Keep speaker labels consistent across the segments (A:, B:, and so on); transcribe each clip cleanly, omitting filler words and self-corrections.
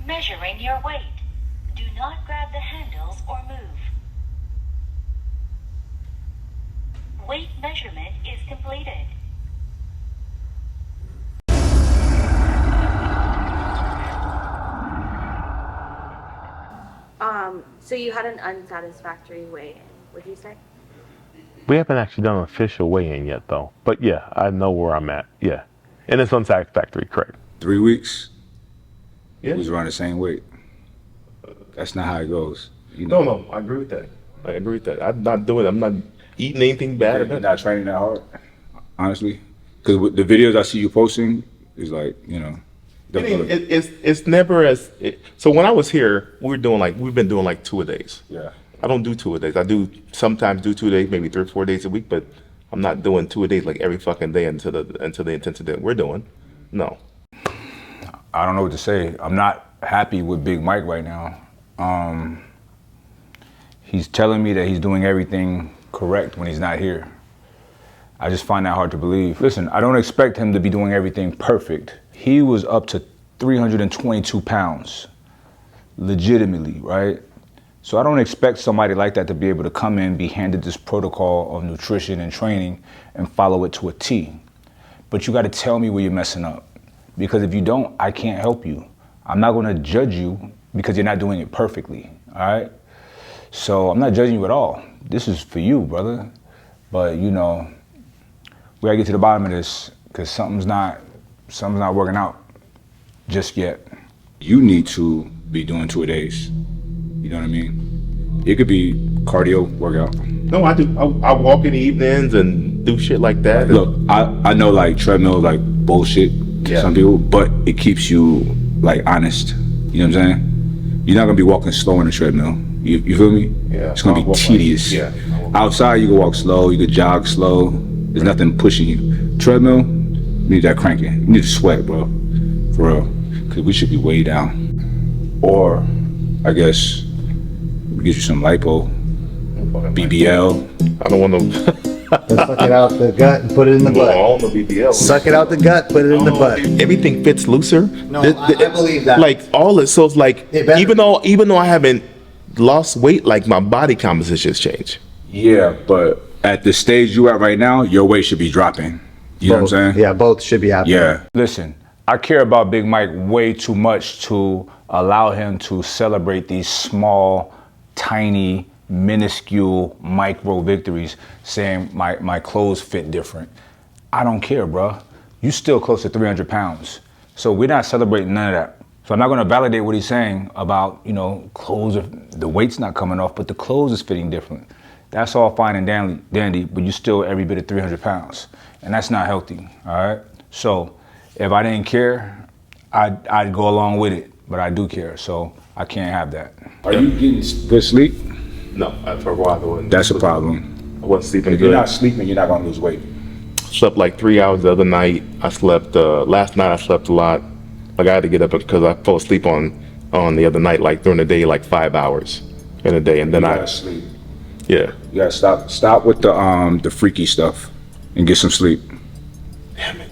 A: Measuring your weight. Do not grab the handles or move. Weight measurement is completed.
B: So you had an unsatisfactory weigh-in, would you say?
C: We haven't actually done an official weigh-in yet, though. But yeah, I know where I'm at. Yeah, and it's unsatisfactory, correct?
D: 3 weeks.
C: Yeah.
D: We was around the same weight. That's not how it goes. You know?
C: No, I agree with that. I agree with that. I'm not doing. I'm not eating anything bad.
D: You're not training that hard, honestly. Because with the videos I see you posting is like, you know.
C: It's never as. So when I was here, we've been doing like 2 a days.
D: Yeah.
C: I don't do 2 a days. I do sometimes do 2 a days, maybe 3 or 4 days a week, but I'm not doing 2 a days like every fucking day until the intensity that we're doing. No.
D: I don't know what to say. I'm not happy with Big Mike right now. He's telling me that he's doing everything correct when he's not here. I just find that hard to believe. Listen, I don't expect him to be doing everything perfect. He was up to 322 pounds, legitimately, right? So I don't expect somebody like that to be able to come in, be handed this protocol of nutrition and training and follow it to a T. But you gotta tell me where you're messing up. Because if you don't, I can't help you. I'm not gonna judge you because you're not doing it perfectly, all right? So I'm not judging you at all. This is for you, brother. But you know, we gotta get to the bottom of this because something's not working out just yet. You need to be doing 2 a days. You know what I mean? It could be cardio workout.
C: No, I do. I walk in the evenings and do shit like that.
D: Look, I know like treadmill is like bullshit to some people, but it keeps you like honest. You know what I'm saying? You're not gonna be walking slow on the treadmill. You feel me?
C: Yeah.
D: It's gonna be tedious. Outside you can walk slow, you can jog slow. There's nothing pushing you. Treadmill, you need that cranking. You need to sweat, bro. For real. Cause we should be way down. Or I guess we get you some lipo, BBL.
C: I don't want no.
E: Suck it out the gut and put it in the butt.
C: I don't know BBL.
E: Suck it out the gut, put it in the butt.
C: Everything fits looser.
E: No, I believe that.
C: Like all it, so it's like even though I haven't lost weight, like my body composition has changed.
D: Yeah, but at the stage you at right now, your weight should be dropping. You know what I'm saying?
E: Yeah, both should be happening.
D: Yeah. Listen, I care about Big Mike way too much to allow him to celebrate these small, tiny, minuscule micro victories saying my clothes fit different. I don't care, bro. You still close to 300 pounds. So we're not celebrating none of that. So I'm not gonna validate what he's saying about, you know, clothes, the weight's not coming off, but the clothes is fitting different. That's all fine and dandy, but you're still every bit of 300 pounds. And that's not healthy, all right? So if I didn't care, I'd go along with it, but I do care, so I can't have that. Are you getting good sleep?
C: No, for a while I wasn't.
D: That's a problem.
C: I wasn't sleeping
D: If
C: good.
D: you're not sleeping, you're not gonna lose weight.
C: Slept like 3 hours the other night. I slept last night. I slept a lot. Like I had to get up because I fell asleep on the other night, like during the day, like 5 hours in a day, and then
D: You gotta sleep.
C: Yeah.
D: You gotta stop with the freaky stuff and get some sleep.
C: Damn it.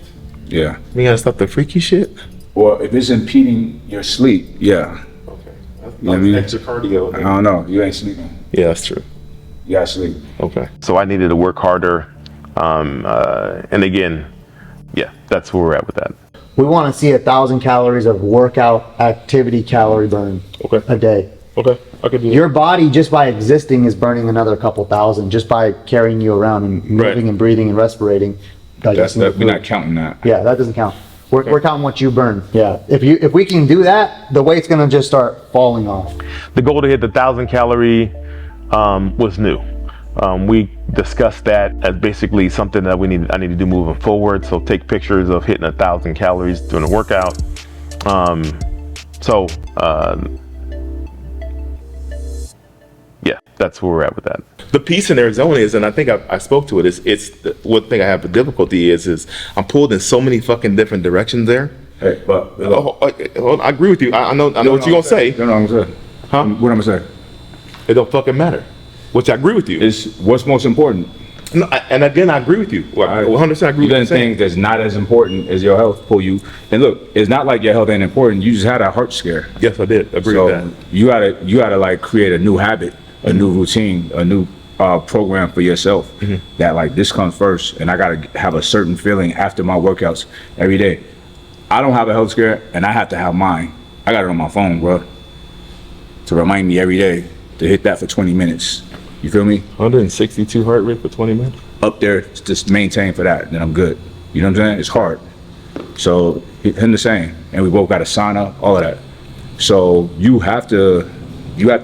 D: Yeah.
C: You gotta stop the freaky shit.
D: Or if it's impeding your sleep, yeah.
C: Okay. That's
D: You know what I mean?
C: extra cardio.
D: I don't know. You ain't sleeping.
C: Yeah, that's true.
D: You gotta sleep.
C: Okay. So I needed to work harder, and again, yeah, that's where we're at with that.
E: We want to see 1,000 calories of workout activity calorie burn a day.
C: Okay. I could do
E: Your body, just by existing, is burning another couple thousand just by carrying you around and moving and breathing and respirating.
D: We're not counting that.
E: Yeah, that doesn't count. We're counting what you burn. Yeah. If we can do that, the weight's gonna just start falling off.
C: The goal to hit the 1,000 calorie was new. We discussed that as basically something that I need to do moving forward. So take pictures of hitting 1,000 calories during a workout. Yeah, that's where we're at with that. The piece in Arizona is, and I think I spoke to it, it's the one thing I have the difficulty is I'm pulled in so many fucking different directions there.
D: Hey, but
C: I agree with you. I know what you're gonna say.
D: No, I'm gonna say.
C: Huh?
D: What I'm gonna say?
C: It don't fucking matter. Which I agree with you.
D: Is what's most important?
C: No, and again, I agree with you. Well, I 100% agree with you.
D: Even things that's not as important as your health pull you. And look, it's not like your health ain't important. You just had a heart scare.
C: Yes, I did agree
D: So
C: with that.
D: you gotta like create a new habit, a new routine, a new program for yourself. That like this comes first, and I gotta have a certain feeling after my workouts every day. I don't have a health scare, and I have to have mine. I got it on my phone, bro, to remind me every day to hit that for 20 minutes. You feel me?
C: 162 heart rate for 20 minutes.
D: Up there, just maintain for that, then I'm good. You know what I'm saying? It's hard. So him the same, and we both got a sauna, all of that. So you have to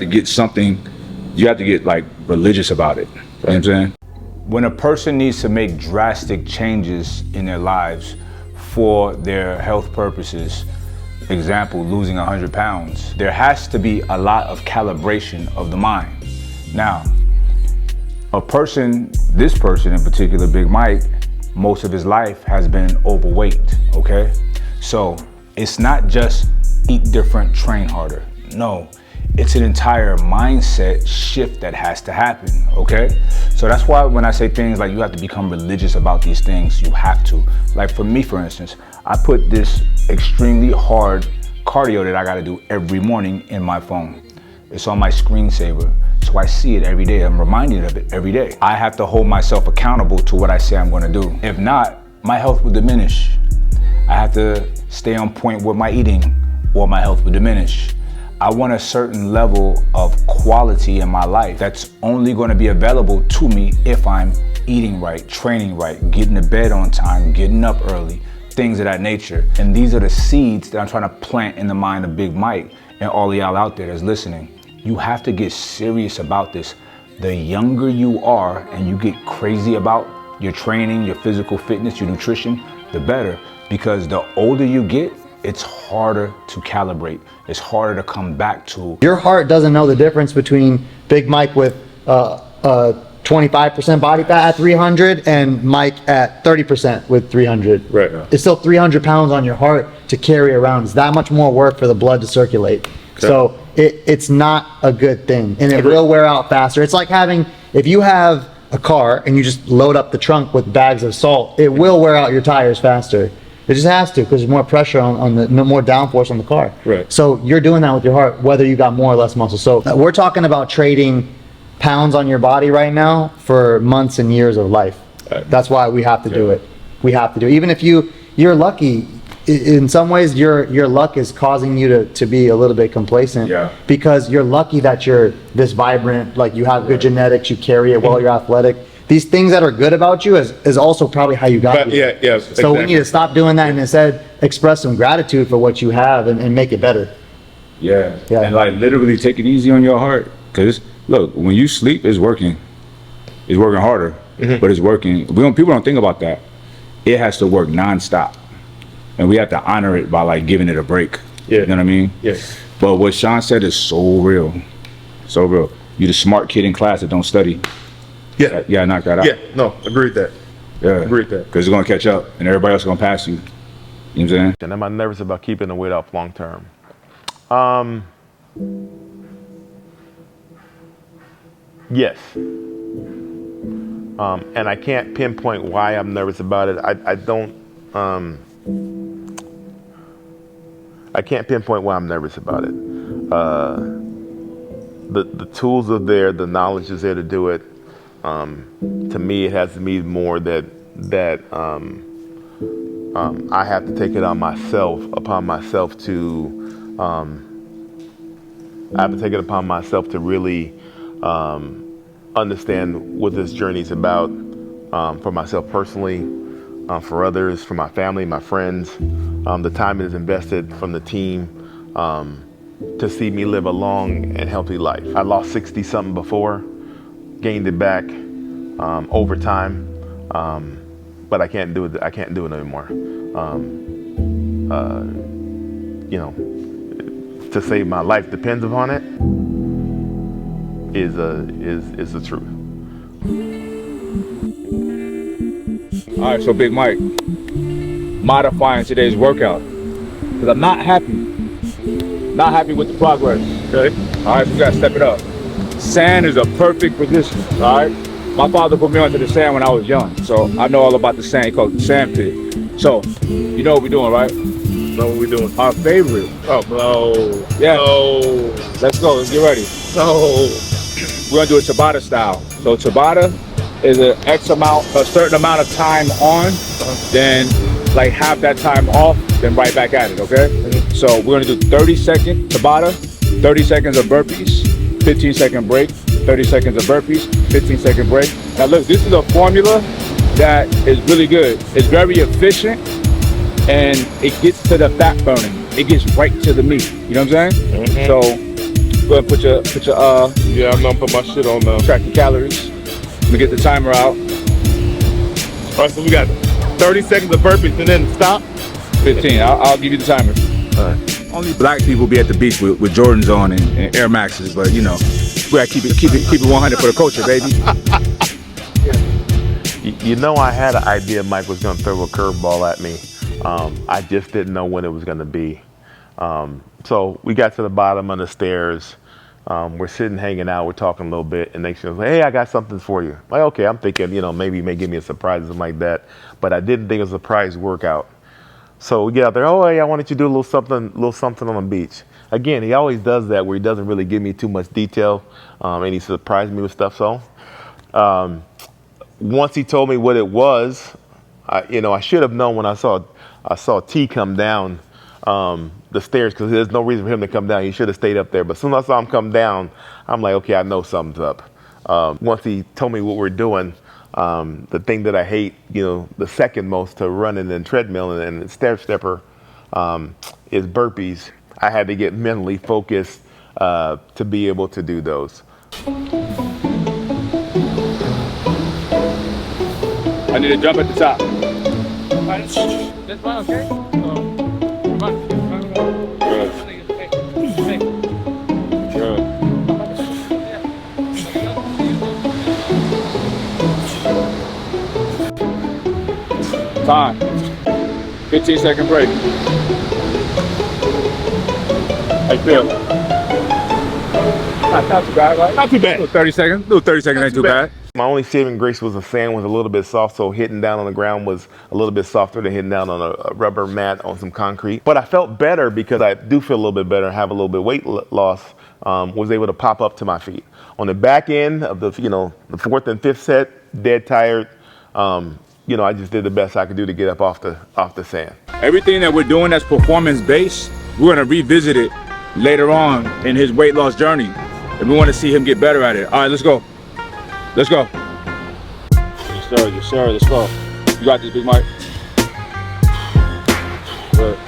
D: get something. You have to get like religious about it. You know what I'm saying? When a person needs to make drastic changes in their lives for their health purposes, example, losing 100 pounds, there has to be a lot of calibration of the mind. Now, this person in particular, Big Mike, most of his life has been overweight, okay? So it's not just eat different, train harder. No, it's an entire mindset shift that has to happen, okay? So that's why when I say things like you have to become religious about these things, you have to. Like for me, for instance, I put this extremely hard cardio that I gotta do every morning in my phone. It's on my screensaver, so I see it every day. I'm reminded of it every day. I have to hold myself accountable to what I say I'm gonna do. If not, my health will diminish. I have to stay on point with my eating or my health will diminish. I want a certain level of quality in my life that's only gonna be available to me if I'm eating right, training right, getting to bed on time, getting up early, things of that nature. And these are the seeds that I'm trying to plant in the mind of Big Mike and all of y'all out there that's listening. You have to get serious about this. The younger you are and you get crazy about your training, your physical fitness, your nutrition, the better. Because the older you get, it's harder to calibrate. It's harder to come back to.
E: Your heart doesn't know the difference between Big Mike with 25% body fat at 300 and Mike at 30% with 300.
C: Right.
E: It's still 300 pounds on your heart to carry around. It's that much more work for the blood to circulate.
C: Okay.
E: So it's not a good thing, and it will wear out faster. It's like if you have a car and you just load up the trunk with bags of salt, it will wear out your tires faster. It just has to, because there's more pressure on the more downforce on the car.
C: Right.
E: So you're doing that with your heart, whether you got more or less muscle. So we're talking about trading pounds on your body right now for months and years of life. That's why we have to do it. We have to do it. Even if you're lucky, in some ways your luck is causing you to be a little bit complacent.
D: Yeah.
E: Because you're lucky that you're this vibrant, like you have good genetics, you carry it well, you're athletic. These things that are good about you is also probably how you got here.
C: Yeah,
E: So we need to stop doing that and instead express some gratitude for what you have and make it better.
D: Yeah.
E: Yeah.
D: And like literally take it easy on your heart. Cause look, when you sleep, it's working. It's working harder, but it's working. People don't think about that. It has to work nonstop. And we have to honor it by like giving it a break.
C: Yeah.
D: You know what I mean?
C: Yes.
D: But what Sean said is so real. So real. You the smart kid in class that don't study.
C: Yeah.
D: Yeah, knock that out.
C: Yeah. No, agree with that.
D: Yeah.
C: Agree with that.
D: Because it's gonna catch up and everybody else is gonna pass you. You know what I'm saying?
C: And am I nervous about keeping the weight off long term? Yes. And I can't pinpoint why I'm nervous about it. I can't pinpoint why I'm nervous about it. The tools are there, the knowledge is there to do it. To me, it has to be more that I have to take it upon myself to really understand what this journey is about, for myself personally, for others, for my family, my friends. The time is invested from the team to see me live a long and healthy life. I lost 60 something before, gained it back over time, but I can't do it. I can't do it anymore. To say my life depends upon it is the truth.
D: All right, so Big Mike, modifying today's workout because I'm not happy with the progress. Okay. All right, so we gotta step it up. Sand is a perfect position. All right. My father put me onto the sand when I was young, so I know all about the sand. He called it the sand pit. So, you know what we're doing, right?
C: Know what we doing?
D: Our favorite.
C: Oh no.
D: Yeah.
C: No.
D: Let's go. Let's get ready.
C: No.
D: We're gonna do it Tabata style. So Tabata is a certain amount of time on, then like half that time off, then right back at it, okay? So we're gonna do 30-second Tabata, 30 seconds of burpees, 15-second break, 30 seconds of burpees, 15-second break. Now look, this is a formula that is really good. It's very efficient and it gets to the fat burning. It gets right to the meat, you know what I'm saying? So go ahead and put your
C: Yeah, I'm gonna put my shit on now.
D: track your calories. Let me get the timer out.
C: All right, so we got 30 seconds of burpees and then stop.
D: 15. I'll give you the timer.
C: All right.
D: Only black people be at the beach with Jordans on and Air Maxes, but you know, we gotta keep it 100 for the culture, baby.
C: You know, I had an idea Mike was gonna throw a curveball at me. I just didn't know when it was gonna be. So we got to the bottom of the stairs. We're sitting, hanging out, we're talking a little bit, and next thing was like, hey, I got something for you. Like, okay, I'm thinking, you know, maybe he may give me a surprise or something like that, but I didn't think it was a surprise workout. So we get out there, oh, hey, I wanted you to do a little something on the beach. Again, he always does that where he doesn't really give me too much detail, and he surprised me with stuff. So once he told me what it was, I should have known when I saw T come down the stairs, because there's no reason for him to come down. He should have stayed up there. But as soon as I saw him come down, I'm like, okay, I know something's up. Once he told me what we're doing, the thing that I hate, the second most to running and treadmill and stair stepper is burpees. I had to get mentally focused to be able to do those.
D: I need to jump at the top.
F: That's fine, okay?
D: Time. 15-second break. I feel. Not too bad, right?
C: Not too bad.
D: Little 30 seconds. Little 30 seconds ain't too bad.
C: My only saving grace was the sand was a little bit soft, so hitting down on the ground was a little bit softer than hitting down on a rubber mat on some concrete. But I felt better because I do feel a little bit better, have a little bit of weight loss, was able to pop up to my feet. On the back end of the fourth and fifth set, dead tired, I just did the best I could do to get up off the sand.
D: Everything that we're doing that's performance-based, we're gonna revisit it later on in his weight loss journey. And we wanna see him get better at it. All right, let's go. Let's go. Yes, sir. Yes, sir. Let's go. You got this, Big Mike. Good.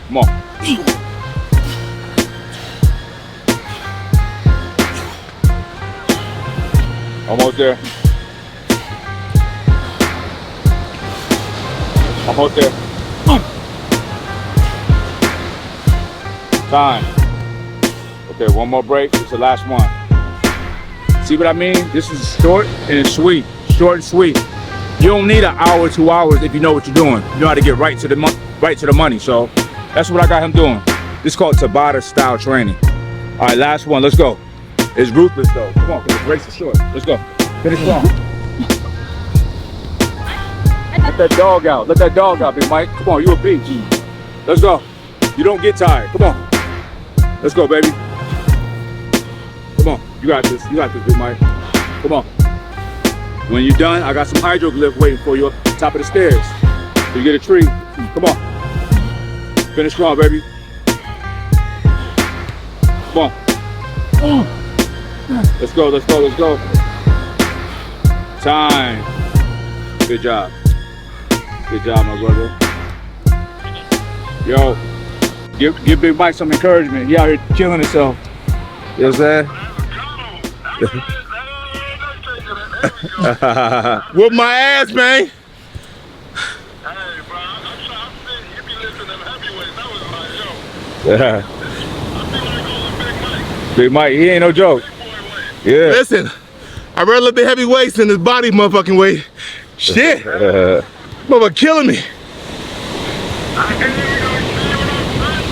D: Come on. Almost there. Almost there. Time. Okay, one more break. This is the last one. See what I mean? This is short and sweet. Short and sweet. You don't need an hour, 2 hours if you know what you're doing. You know how to get right to the money. So that's what I got him doing. This is called Tabata style training. All right, last one. Let's go. It's ruthless though. Come on, because the breaks are short. Let's go. Finish strong. Let that dog out. Let that dog out, Big Mike. Come on, you a beach. Let's go. You don't get tired. Come on. Let's go, baby. Come on. You got this. You got this, Big Mike. Come on. When you're done, I got some hydroglyph waiting for you up the top of the stairs. So you get a tree. Come on. Finish strong, baby. Come on. Let's go, let's go, let's go. Time. Good job. Good job, my brother. Yo, give Big Mike some encouragement. He out here killing himself. You know what I'm saying?
C: Whip my ass, man.
G: Hey, bro, I'm saying you be lifting them heavyweights. That was my joke.
D: Yeah.
G: I feel like calling Big Mike.
D: Big Mike, he ain't no joke.
G: Big boy weight.
D: Yeah.
C: Listen, I'd rather lift the heavy weights than his body motherfucking weight. Shit. Motherfucker killing me.
G: I can't even go see what I'm saying.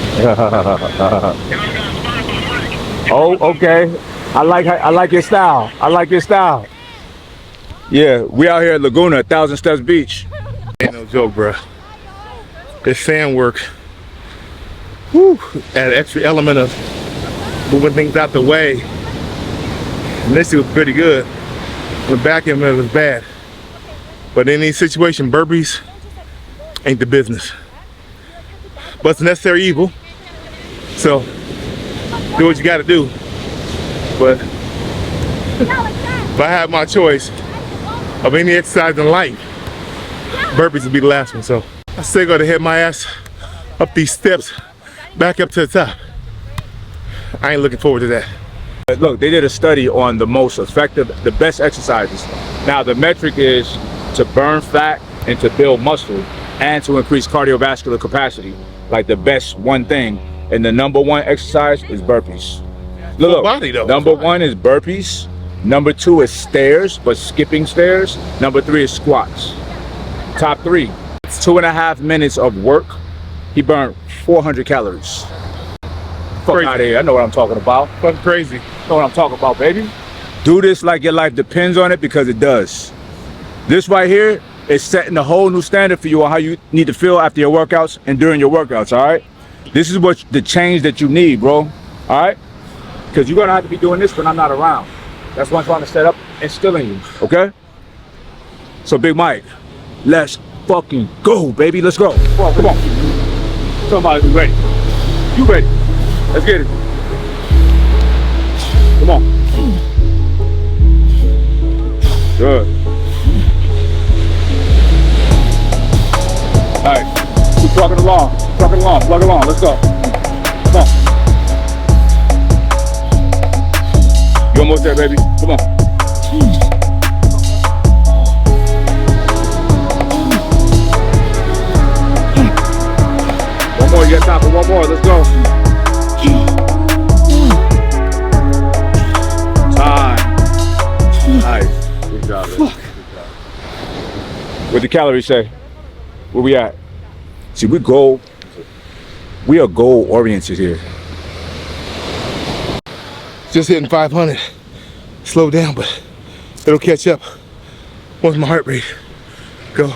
G: You know, I got inspired by Mike.
D: Oh, okay. I like your style. I like your style. Yeah, we out here at Laguna, 1,000 Steps Beach.
C: Ain't no joke, bro. This sand work, whew, add an extra element of moving things out the way. Initially it was pretty good. The back end of it was bad. But in any situation, burpees ain't the business. But it's a necessary evil. So do what you gotta do. But if I had my choice of any exercise in life, burpees would be the last one. So I still gotta head my ass up these steps, back up to the top. I ain't looking forward to that.
D: Look, they did a study on the most effective, the best exercises. Now the metric is to burn fat and to build muscle and to increase cardiovascular capacity. Like the best one thing. And the number one exercise is burpees. Look,
C: body, though.
D: Number one is burpees. Number two is stairs, but skipping stairs. Number three is squats. Top three. 2.5 minutes of work. He burned 400 calories. Fuck out of here. I know what I'm talking about.
C: Fucking crazy.
D: Know what I'm talking about, baby. Do this like your life depends on it, because it does. This right here is setting a whole new standard for you on how you need to feel after your workouts and during your workouts, all right? This is what the change that you need, bro, all right? Because you're gonna have to be doing this when I'm not around. That's what I'm trying to set up, instilling you, okay? So Big Mike, let's fucking go, baby, let's go. Come on. Somebody's ready. You ready? Let's get it. Come on. Good. All right, keep trucking along, plug along, let's go. Come on. You almost there, baby, come on. One more, you got time for one more, let's go. Time. Nice, good job, man. Good job. What'd the calories say? Where we at? See, we are goal oriented here.
C: Just hitting 500. Slow down, but it'll catch up once my heart rate go.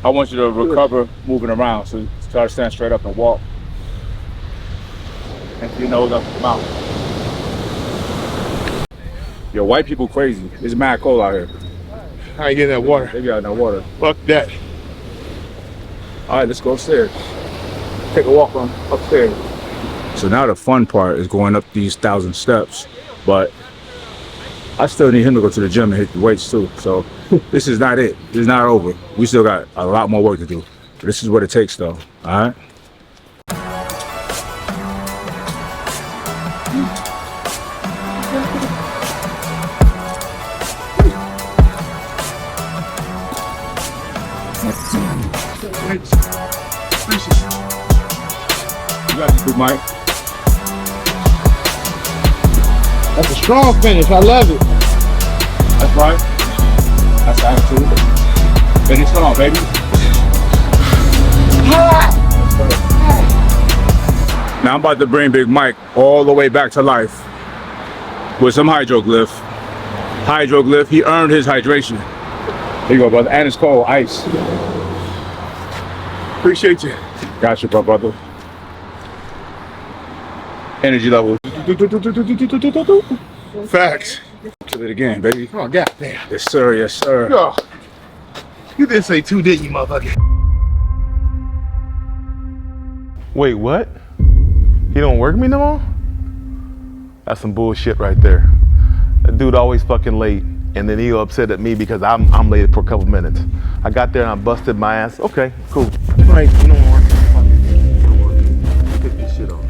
D: I want you to recover moving around, so try to stand straight up and walk. And your nose up the mouth. Yo, white people crazy. There's mad cold out here.
C: I ain't getting that water.
D: They got no water.
C: Fuck that.
D: All right, let's go upstairs. Take a walk on upstairs. So now the fun part is going up these 1,000 steps, but I still need him to go to the gym and hit the weights too. So this is not it. This is not over. We still got a lot more work to do. But this is what it takes though, all right? You got this, Big Mike.
F: That's a strong finish. I love it.
D: That's right. That's the attitude. Finish strong, baby. Now I'm about to bring Big Mike all the way back to life with some hydroglyph. Hydroglyph, he earned his hydration. Here you go, brother. And it's cold, ice.
C: Appreciate you.
D: Got you, brother. Energy level.
C: Facts.
D: Kill it again, baby.
C: Oh, goddamn.
D: Yes, sir. Yes, sir.
C: Yo, you didn't say two, didn't you, motherfucker? Wait, what? He don't work me no more? That's some bullshit right there. That dude always fucking late, and then he'll upset at me because I'm late for a couple minutes. I got there and I busted my ass. Okay, cool. All right, no more. Pick this shit on.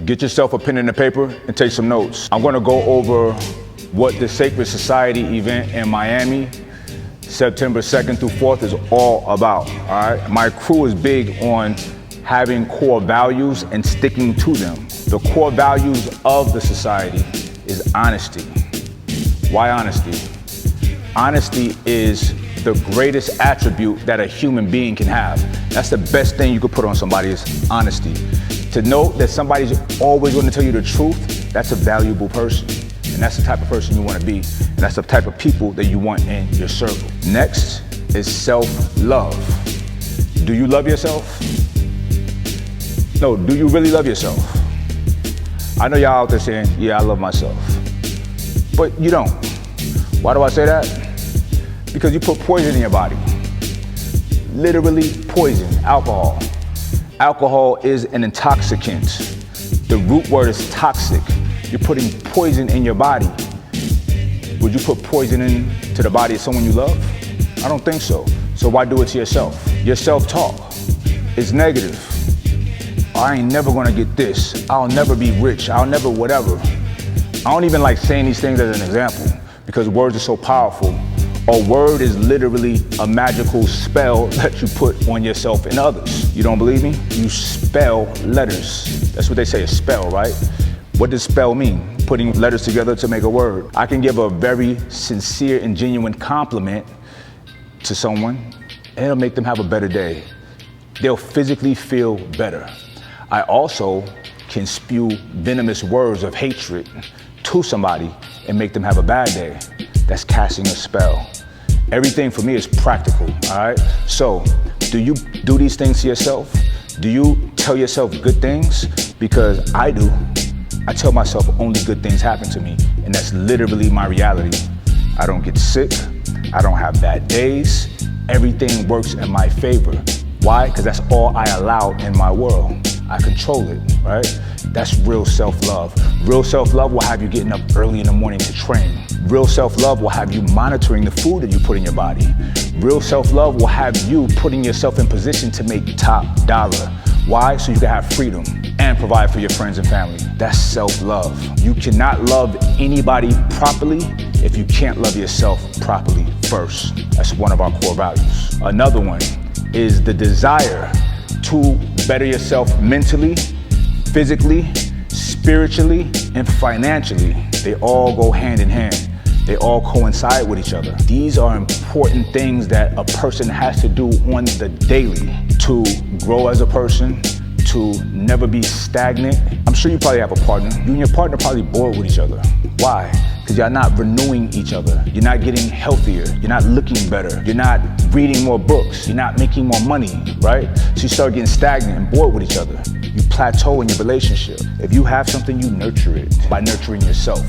D: Get yourself a pen and a paper and take some notes. I'm gonna go over what the Sacred Society event in Miami, September 2nd through 4th is all about, all right? My crew is big on having core values and sticking to them. The core values of the society is honesty. Why honesty? Honesty is the greatest attribute that a human being can have. That's the best thing you could put on somebody is honesty. To know that somebody's always going to tell you the truth, that's a valuable person. And that's the type of person you want to be. And that's the type of people that you want in your circle. Next is self-love. Do you love yourself? No, do you really love yourself? I know y'all out there saying, yeah, I love myself. But you don't. Why do I say that? Because you put poison in your body. Literally poison, alcohol. Alcohol is an intoxicant. The root word is toxic. You're putting poison in your body. Would you put poison into the body of someone you love? I don't think so. So why do it to yourself? Your self-talk is negative. I ain't never gonna get this. I'll never be rich. I'll never whatever. I don't even like saying these things as an example because words are so powerful. A word is literally a magical spell that you put on yourself and others. You don't believe me? You spell letters. That's what they say, a spell, right? What does spell mean? Putting letters together to make a word. I can give a very sincere and genuine compliment to someone and it'll make them have a better day. They'll physically feel better. I also can spew venomous words of hatred to somebody and make them have a bad day. That's casting a spell. Everything for me is practical, all right? So, do you do these things to yourself? Do you tell yourself good things? Because I do. I tell myself only good things happen to me, and that's literally my reality. I don't get sick. I don't have bad days. Everything works in my favor. Why? Because that's all I allow in my world. I control it, right? That's real self-love. Real self-love will have you getting up early in the morning to train. Real self-love will have you monitoring the food that you put in your body. Real self-love will have you putting yourself in position to make top dollar. Why? So you can have freedom and provide for your friends and family. That's self-love. You cannot love anybody properly if you can't love yourself properly first. That's one of our core values. Another one is the desire to better yourself mentally, physically, spiritually, and financially. They all go hand in hand. They all coincide with each other. These are important things that a person has to do on the daily to grow as a person, to never be stagnant. I'm sure you probably have a partner. You and your partner probably bored with each other. Why? Because you're not renewing each other. You're not getting healthier. You're not looking better. You're not reading more books. You're not making more money, right? So you start getting stagnant and bored with each other. You plateau in your relationship. If you have something, you nurture it by nurturing yourself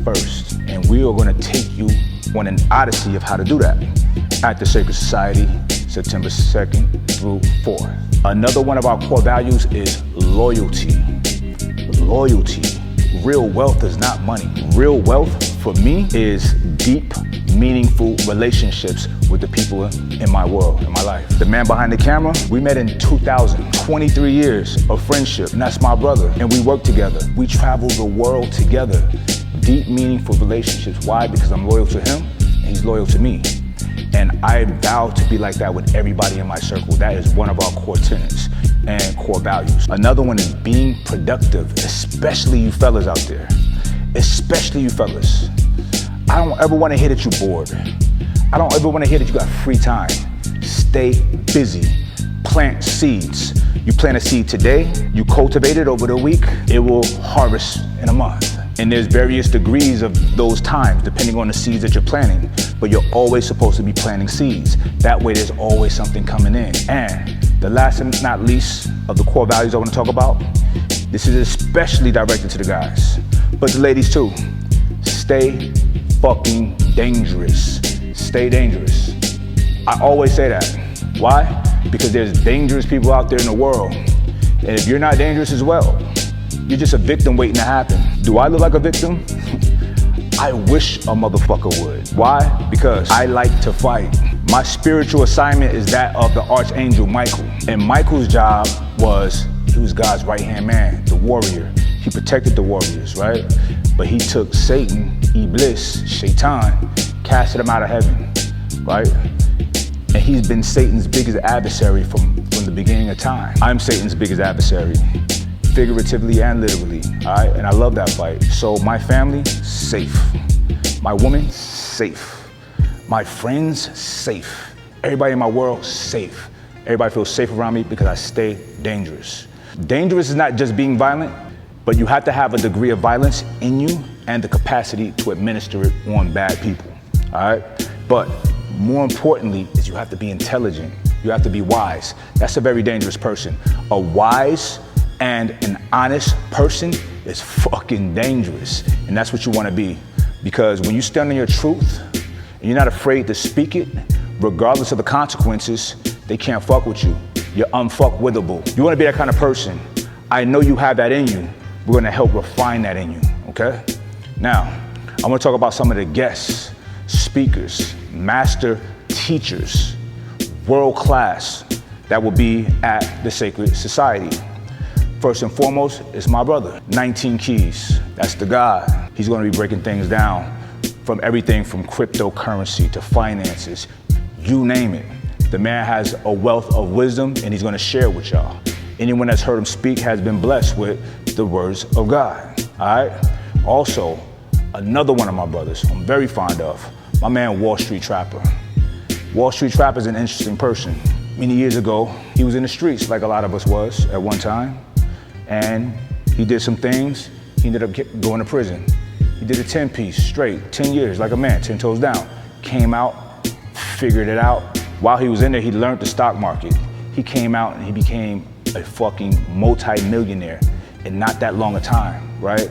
D: first. And we are gonna take you on an odyssey of how to do that at the Sacred Society, September 2nd through 4th. Another one of our core values is loyalty. Loyalty. Real wealth is not money. Real wealth for me is deep, meaningful relationships with the people in my world, in my life. The man behind the camera, we met in 2000, 23 years of friendship, and that's my brother, and we work together. We travel the world together. Deep, meaningful relationships. Why? Because I'm loyal to him, and he's loyal to me. And I vow to be like that with everybody in my circle. That is one of our core tenets and core values. Another one is being productive, especially you fellas out there. Especially you fellas. I don't ever want to hear that you're bored. I don't ever want to hear that you got free time. Stay busy. Plant seeds. You plant a seed today, you cultivate it over the week, it will harvest in a month. And there's various degrees of those times depending on the seeds that you're planting, but you're always supposed to be planting seeds. That way there's always something coming in. And the last and not least of the core values I want to talk about, this is especially directed to the guys, but the ladies too. Stay fucking dangerous. Stay dangerous. I always say that. Why? Because there's dangerous people out there in the world. And if you're not dangerous as well, you're just a victim waiting to happen. Do I look like a victim? I wish a motherfucker would. Why? Because I like to fight. My spiritual assignment is that of the Archangel Michael. And Michael's job was, he was God's right-hand man, the warrior. He protected the warriors, right? But he took Satan, Iblis, Shaitan, casted him out of heaven, right? And he's been Satan's biggest adversary from the beginning of time. I'm Satan's biggest adversary, figuratively and literally, all right? And I love that fight. So my family, safe. My woman, safe. My friends, safe. Everybody in my world, safe. Everybody feels safe around me because I stay dangerous. Dangerous is not just being violent, but you have to have a degree of violence in you and the capacity to administer it on bad people, all right? But more importantly is you have to be intelligent. You have to be wise. That's a very dangerous person. A wise and an honest person is fucking dangerous. And that's what you want to be. Because when you stand on your truth and you're not afraid to speak it, regardless of the consequences, they can't fuck with you. You're unfuckwithable. You want to be that kind of person. I know you have that in you. We're going to help refine that in you, okay? Now, I want to talk about some of the guests, speakers, master teachers, world class, that will be at the Sacred Society. First and foremost is my brother, 19 Keys. That's the guy. He's going to be breaking things down from everything from cryptocurrency to finances, you name it. The man has a wealth of wisdom and he's going to share with y'all. Anyone that's heard him speak has been blessed with the words of God, all right? Also, another one of my brothers I'm very fond of, my man Wall Street Trapper. Wall Street Trapper is an interesting person. Many years ago, he was in the streets like a lot of us was at one time, and he did some things. He ended up going to prison. He did a 10-piece straight, 10 years, like a man, 10 toes down. Came out, figured it out. While he was in there, he learned the stock market. He came out and he became a fucking multi-millionaire in not that long a time, right?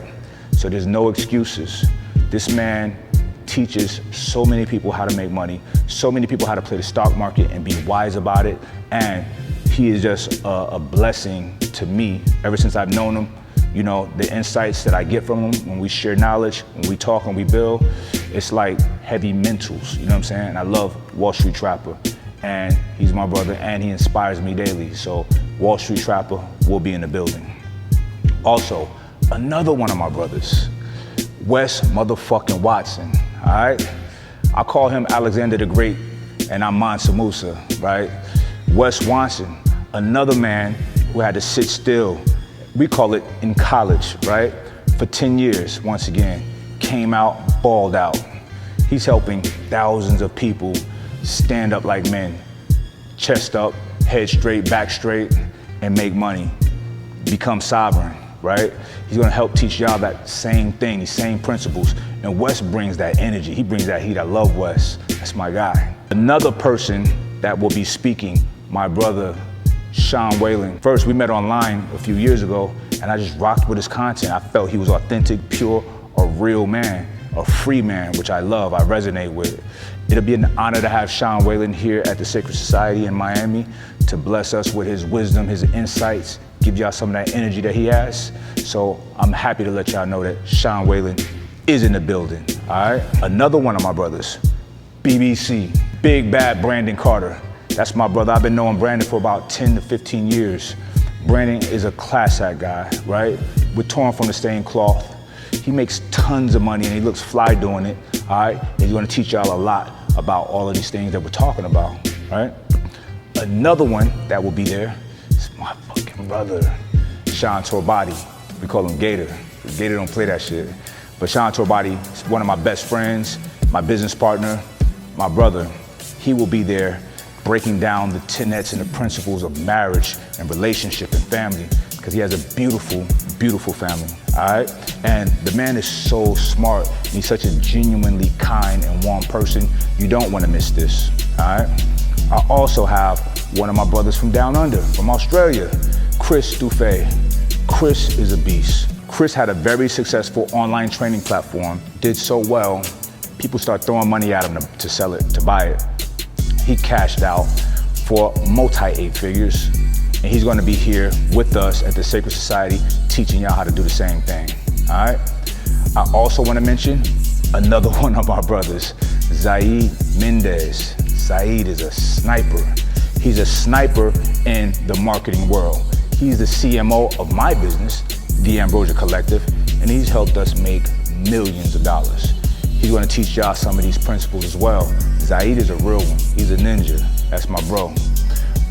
D: So there's no excuses. This man teaches so many people how to make money, so many people how to play the stock market and be wise about it. And he is just a blessing to me ever since I've known him. You know, the insights that I get from him when we share knowledge, when we talk and we build, it's like heavy mentals, you know what I'm saying? And I love Wall Street Trapper, and he's my brother and he inspires me daily. So Wall Street Trapper will be in the building. Also, another one of my brothers, Wes motherfucking Watson, all right? I call him Alexander the Great and I'm Mansa Musa, right? Wes Watson, another man who had to sit still. We call it in college, right? For 10 years, once again, came out, balled out. He's helping thousands of people stand up like men, chest up, head straight, back straight, and make money, become sovereign, right? He's gonna help teach y'all that same thing, these same principles. And Wes brings that energy, he brings that heat. I love Wes, that's my guy. Another person that will be speaking, my brother, Sean Whalen. First, we met online a few years ago, and I just rocked with his content. I felt he was authentic, pure, a real man, a free man, which I love, I resonate with. It'll be an honor to have Sean Whalen here at the Sacred Society in Miami to bless us with his wisdom, his insights, give y'all some of that energy that he has. So I'm happy to let y'all know that Sean Whalen is in the building, all right? Another one of my brothers, BBC, Big Bad Brandon Carter. That's my brother. I've been knowing Brandon for about 10 to 15 years. Brandon is a class act guy, right? We're torn from the same cloth. He makes tons of money and he looks fly doing it, all right? And he's gonna teach y'all a lot about all of these things that we're talking about, right? Another one that will be there is my fucking brother, Sean Torbati. We call him Gator. Gator don't play that shit. But Sean Torbati is one of my best friends, my business partner, my brother. He will be there breaking down the tenets and the principles of marriage and relationship and family, because he has a beautiful, beautiful family, all right? And the man is so smart, and he's such a genuinely kind and warm person. You don't want to miss this, all right? I also have one of my brothers from down under, from Australia, Chris Dufay. Chris is a beast. Chris had a very successful online training platform, did so well, people start throwing money at him to sell it, to buy it. He cashed out for multi-8 figures, and he's gonna be here with us at the Sacred Society teaching y'all how to do the same thing, all right? I also wanna mention another one of our brothers, Zaid Mendez. Zaid is a sniper. He's a sniper in the marketing world. He's the CMO of my business, The Ambrosia Collective, and he's helped us make millions of dollars. He's gonna teach y'all some of these principles as well. Zaid is a real one. He's a ninja. That's my bro.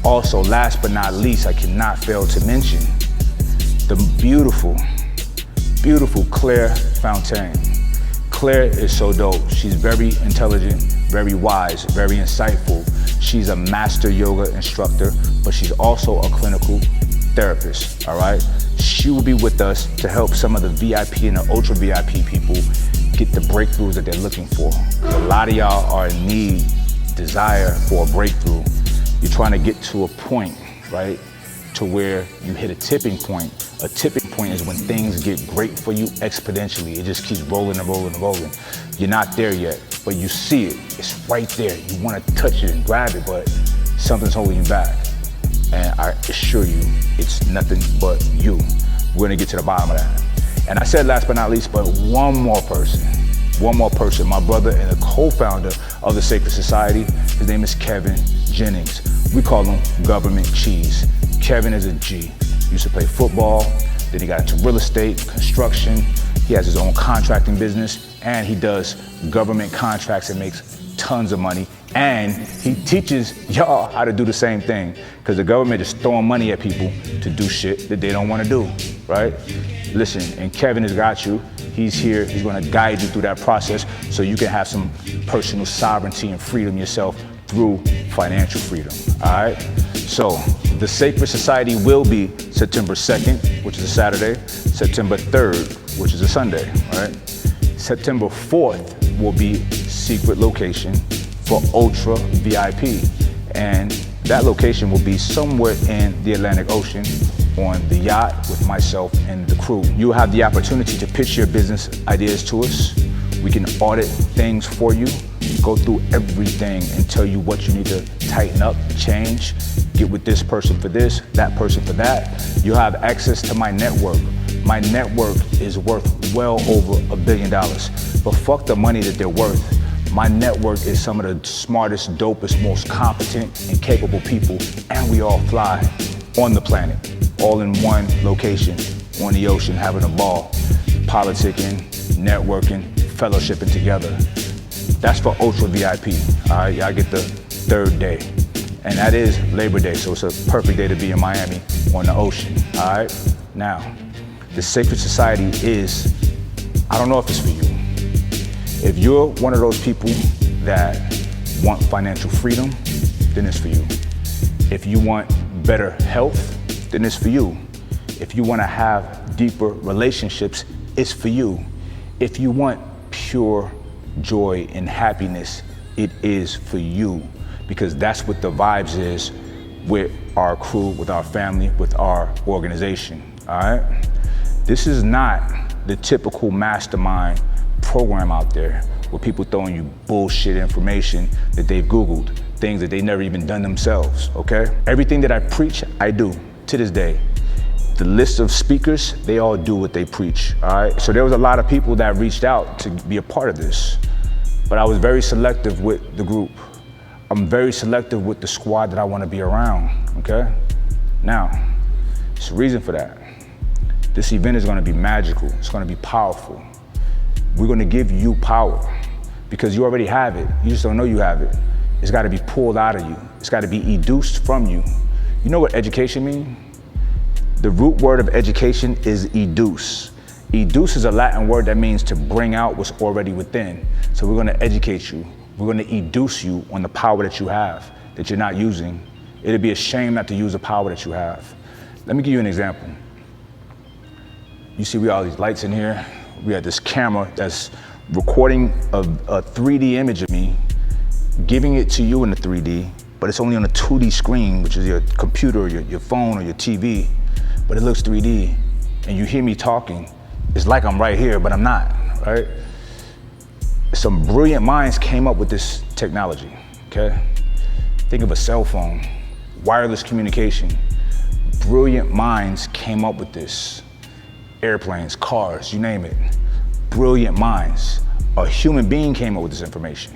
D: Also, last but not least, I cannot fail to mention the beautiful, beautiful Claire Fontaine. Claire is so dope. She's very intelligent, very wise, very insightful. She's a master yoga instructor, but she's also a clinical therapist, all right? She will be with us to help some of the VIP and the ultra VIP people get the breakthroughs that they're looking for. A lot of y'all are in need, desire for a breakthrough. You're trying to get to a point, right, to where you hit a tipping point. A tipping point is when things get great for you exponentially. It just keeps rolling and rolling and rolling. You're not there yet, but you see it. It's right there. You want to touch it and grab it, but something's holding you back. And I assure you, it's nothing but you. We're gonna get to the bottom of that. And I said last but not least, but one more person, my brother and the co-founder of the Sacred Society. His name is Kevin Jennings. We call him Government Cheese. Kevin is a G. Used to play football, then he got into real estate, construction. He has his own contracting business, and he does government contracts and makes tons of money. And he teaches y'all how to do the same thing, because the government is throwing money at people to do shit that they don't want to do, right? Listen, and Kevin has got you. He's here, he's gonna guide you through that process so you can have some personal sovereignty and freedom yourself through financial freedom, all right? So the Sacred Society will be September 2nd, which is a Saturday, September 3rd, which is a Sunday, all right? September 4th will be secret location for Ultra VIP. And that location will be somewhere in the Atlantic Ocean on the yacht with myself and the crew. You'll have the opportunity to pitch your business ideas to us. We can audit things for you, go through everything and tell you what you need to tighten up, change, get with this person for this, that person for that. You'll have access to my network. My network is worth well over $1 billion, but fuck the money that they're worth. My network is some of the smartest, dopest, most competent and capable people, and we all fly on the planet, all in one location, on the ocean, having a ball, politicking, networking, fellowshipping together. That's for Ultra VIP, all right? Y'all get the 3rd day, and that is Labor Day, so it's a perfect day to be in Miami on the ocean, all right? Now, the Sacred Society is, I don't know if it's for you. If you're one of those people that want financial freedom, then it's for you. If you want better health, then it's for you. If you want to have deeper relationships, it's for you. If you want pure joy and happiness, it is for you. Because that's what the vibes is with our crew, with our family, with our organization, all right? This is not the typical mastermind program out there where people throwing you bullshit information that they've Googled, things that they never even done themselves, okay? Everything that I preach, I do to this day. The list of speakers, they all do what they preach, all right? So there was a lot of people that reached out to be a part of this, but I was very selective with the group. I'm very selective with the squad that I want to be around, okay? Now, there's a reason for that. This event is going to be magical. It's going to be powerful. We're going to give you power because you already have it. You just don't know you have it. It's got to be pulled out of you. It's got to be educed from you. You know what education means? The root word of education is educe. Educe is a Latin word that means to bring out what's already within. So we're going to educate you. We're going to educe you on the power that you have, that you're not using. It'd be a shame not to use the power that you have. Let me give you an example. You see we got all these lights in here. We have this camera that's recording a 3D image of me, giving it to you in the 3D, but it's only on a 2D screen, which is your computer or your phone or your TV, but it looks 3D. And you hear me talking, it's like I'm right here, but I'm not, right? Some brilliant minds came up with this technology, okay? Think of a cell phone, wireless communication. Brilliant minds came up with this. Airplanes, cars, you name it. Brilliant minds. A human being came up with this information.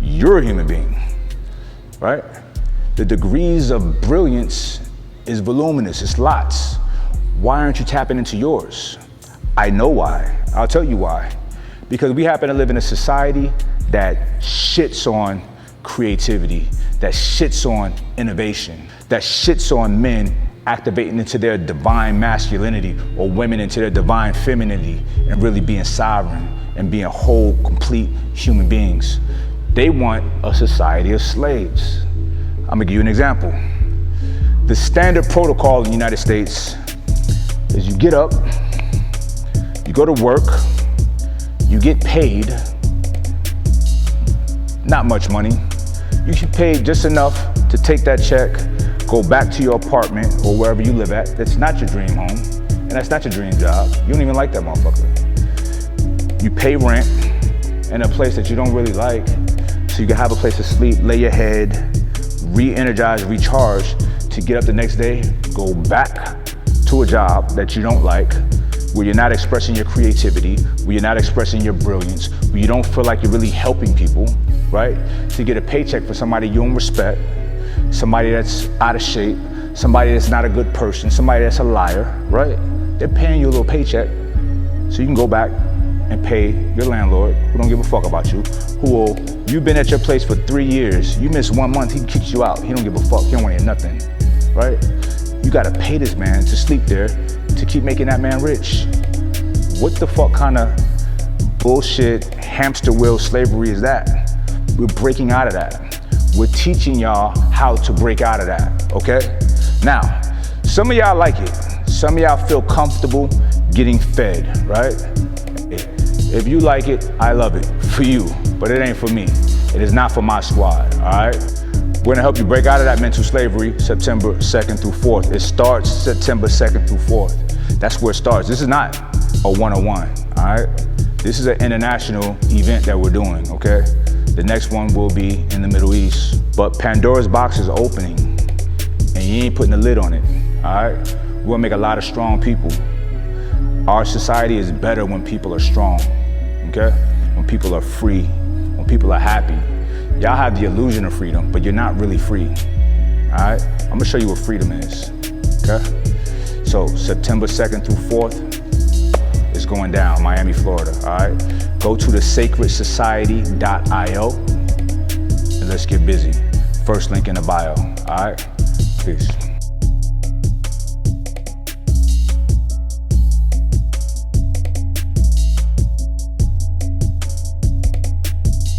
D: You're a human being, right? The degrees of brilliance is voluminous, it's lots. Why aren't you tapping into yours? I know why. I'll tell you why. Because we happen to live in a society that shits on creativity, that shits on innovation, that shits on men activating into their divine masculinity or women into their divine femininity and really being sovereign and being whole, complete human beings. They want a society of slaves. I'm gonna give you an example. The standard protocol in the United States is you get up, you go to work, you get paid, not much money. You get paid just enough to take that check, go back to your apartment or wherever you live at. That's not your dream home, and that's not your dream job. You don't even like that motherfucker. You pay rent in a place that you don't really like, so you can have a place to sleep, lay your head, re-energize, recharge, to get up the next day, go back to a job that you don't like, where you're not expressing your creativity, where you're not expressing your brilliance, where you don't feel like you're really helping people, right? To get a paycheck for somebody you don't respect, somebody that's out of shape, somebody that's not a good person, somebody that's a liar, right? They're paying you a little paycheck so you can go back and pay your landlord, who don't give a fuck about you, you've been at your place for 3 years, you miss 1 month, he kicks you out, he don't give a fuck, he don't want to hear nothing, right? You gotta pay this man to sleep there to keep making that man rich. What the fuck kind of bullshit hamster wheel slavery is that? We're breaking out of that. We're teaching y'all how to break out of that, okay? Now, some of y'all like it. Some of y'all feel comfortable getting fed, right? If you like it, I love it for you, but it ain't for me. It is not for my squad, all right? We're gonna help you break out of that mental slavery September 2nd through 4th. It starts September 2nd through 4th. That's where it starts. This is not a 101, all right? This is an international event that we're doing, okay? The next one will be in the Middle East. But Pandora's box is opening, and you ain't putting a lid on it, all right? We're gonna make a lot of strong people. Our society is better when people are strong, okay? When people are free, when people are happy. Y'all have the illusion of freedom, but you're not really free, all right? I'm gonna show you what freedom is, okay? So September 2nd through 4th is going down, Miami, Florida, all right? Go to thesacredsociety.io and let's get busy. First link in the bio, all right? Peace.